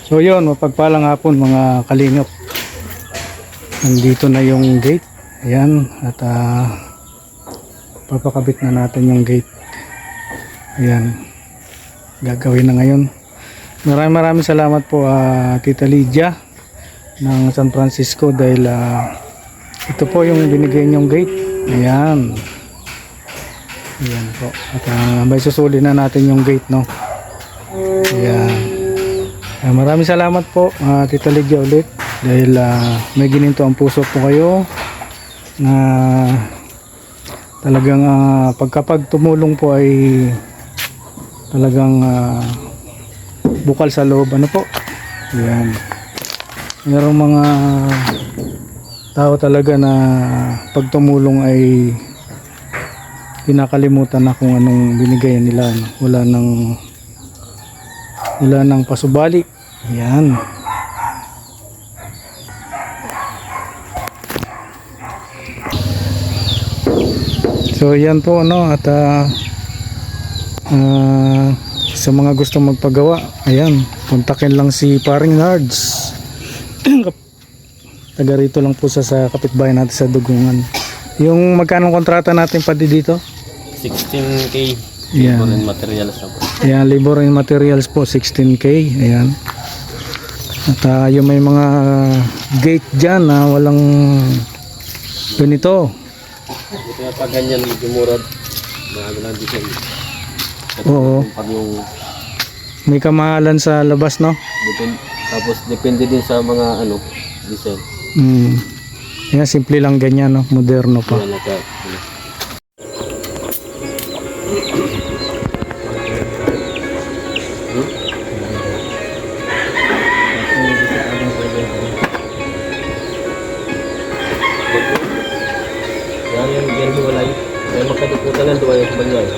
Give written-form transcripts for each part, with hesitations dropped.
So yun, mapagpalang hapon mga kalingap. Nandito na yung gate. Ayan, at papakabit na natin yung gate. Ayan, gagawin na ngayon. Maraming salamat po Tita Lydia ng San Francisco dahil ito po yung binigay niyong gate. Ayan. Ayan po. At may susuli na natin yung gate, no? Ayan. Maraming salamat po Tita Lydia ulit dahil may gininto ang puso po kayo na talagang pagkapag tumulong po ay talagang bukal sa loob, ano po. Ayan. Mayroong mga tao talaga na pag tumulong ay kinakalimutan na kung anong binigay nila, no? Wala nang pasubali. Ayan. So yan po, no, at sa mga gustong magpagawa, ayan, kontakin lang si Paring Nards. Taga rito lang po sa kapitbahay natin sa Dugungan. Yung magkano kontrata natin pati dito? 16K. Ayan. Labor and materials na po. Ayan, labor and materials po 16K. Ayan. At yung may mga gate dyan na walang ganito. Ito na pag ganyan, medyo murad. Marami lang design. Oo. Pag yung, May kamahalan sa labas, no? tapos depende din sa mga design. Ayan, simple lang ganyan, no? Moderno pa. Yan na yan hiwalay. May magkadukutan ng duwa yung banyay.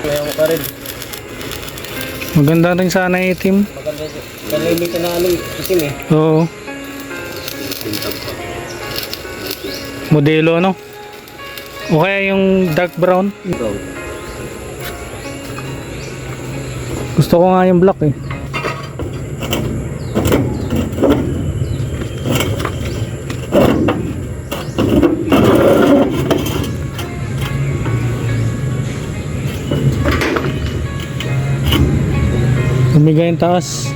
Maganda rin. Maganda rin sana yung itim. Maganda rin. Kalimi ka na itim eh. Oo. Modelo, no? O kaya yung dark brown. Brown. Gusto ko nga yung black eh. Bumigay yung taas.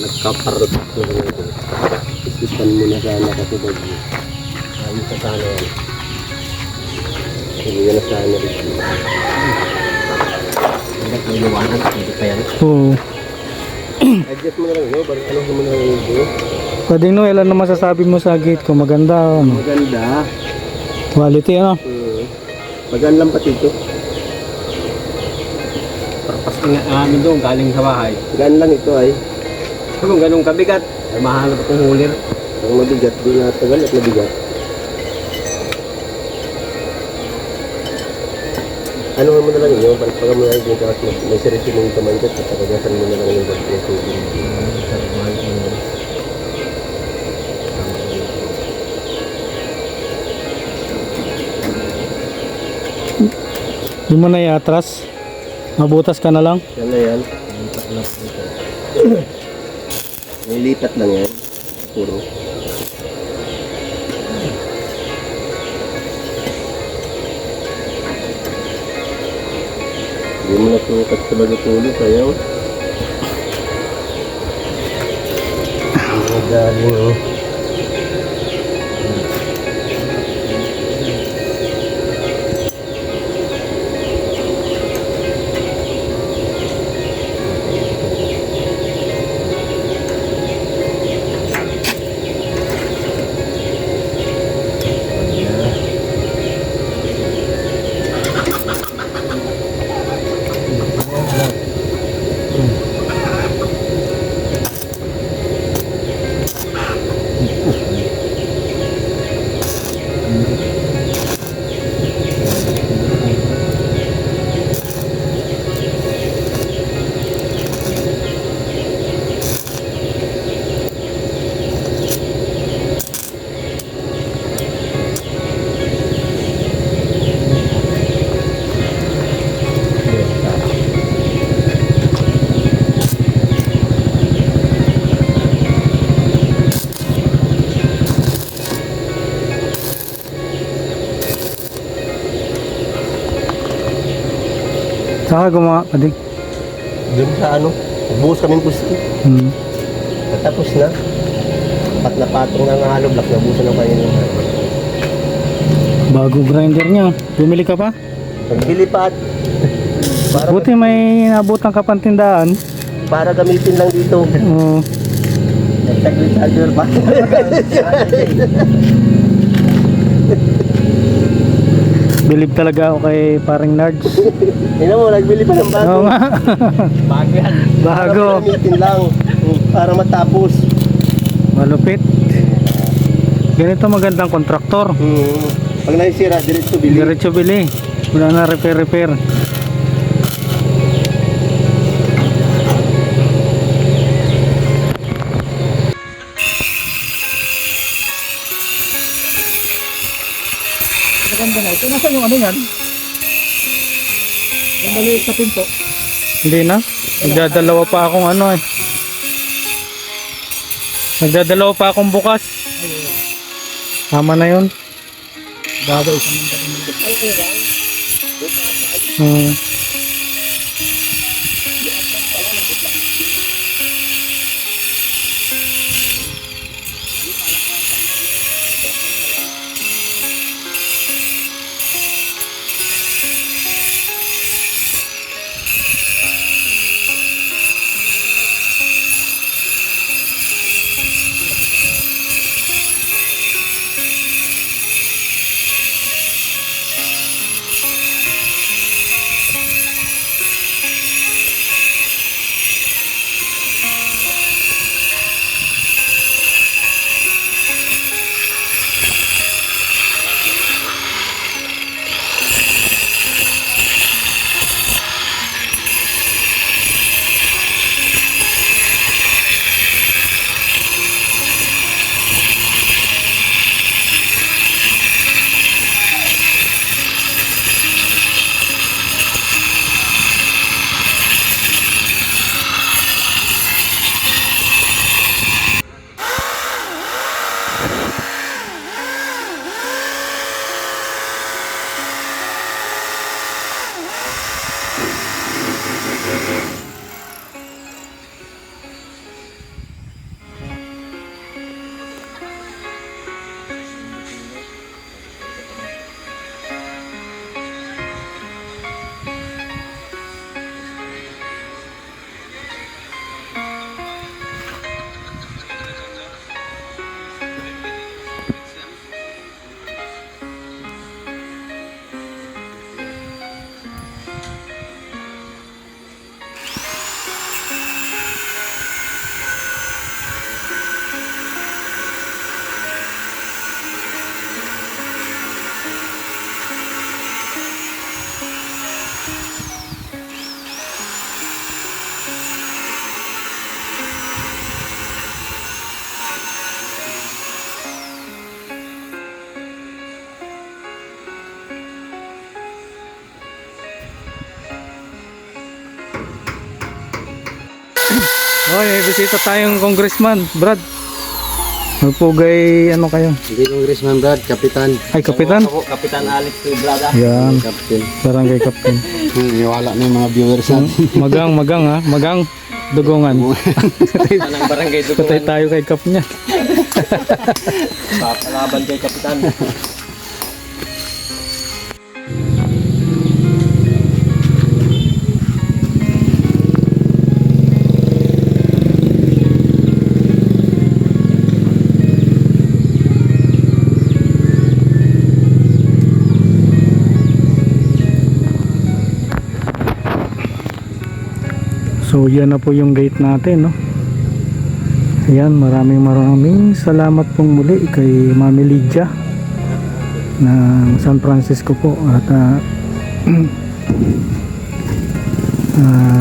Nagkaparot ko rin ito. Isipan mo na sana kasi bagyo. Ayun ka sana yan. Hindi ka na sana rin. Hindi ka liwanag, hindi pa yan. Oo. Adjust mo na lang yun, parang ano mo na lang yun. Pwedeng Noel, ano masasabi mo sa gate ko? Maganda, ano? Maganda. Quality, ano? Magaan lang pati ito. Parpas nga namin doon, galing sa bahay. Gaan lang ito ay. Kung ganun kabigat, ay mahanap akong hulir. Ang mabigat, di na tagal at mabigat. Ano mo na lang yun, pag mo na yung kakas may seryoso mong kamandat at pagkagasan mo na lang yung bagyo. Di mo na iatras. Mabutas ka na lang. Yan na yan. Lipat lang ito. May lipat lang yan. Puro. Hindi mo natukat sa bagatulo. Sayaw. Ang galing oh. Saka gumawa, padig. Doon sa ano, buhos kami pusti. Tapos na. Pat na patong ng halo block, nabusan ng kayo ng halo. Bago grinder niya. Bumili ka pa? Nagbili-pat. Buti may nabutan ka pang tindahan. Para gamitin lang dito. Oo. Nagtaglit charger pa. Bilib talaga ako kay paring Nards. Tingnan mo, nagbili pa ng bago. Oo nga. Bago yan. Bago. Para gamitin lang. Para matapos. Malupit. Ganito magandang kontraktor. Pag naisira, diretso bili. Diretso bili. Wala na repair. Maganda na ito. Nasaan yung ano yan? Yung maliit sa pinto. Hindi na. Nagdadalawa pa akong ano eh. Nagdadalawa pa akong bukas. Tama na yun. Bago isang Oh, may bisita tayong congressman, Brad. Magpugay, ano kayo? Hindi congressman Brad, kapitan. Ay, kapitan? Ako, Kapitan Alex Brada. Yan, Captain. barangay captain. Iwala na yung mga viewers natin. Magang ha, magang dugungan. Anong barangay doon? Patay tayo kay kap niya. Papalaban kay Kapitan. So yan na po yung gate natin, no. Ayan, maraming salamat pong muli kay Mami Lydia ng San Francisco po at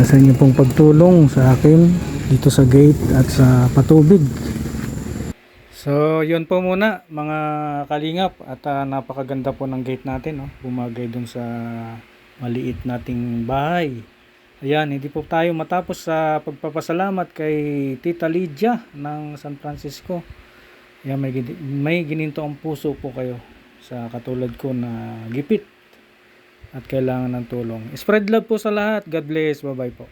sa inyo pong pagtulong sa akin dito sa gate at sa patubig. So yun po muna mga kalingap at napakaganda po ng gate natin, no. Bumagay dun sa maliit nating bahay. Ayan, hindi po tayo matapos sa pagpapasalamat kay Tita Lydia ng San Francisco. Ayan, may gininto ang puso po kayo sa katulad ko na gipit at kailangan ng tulong. Spread love po sa lahat. God bless. Bye-bye po.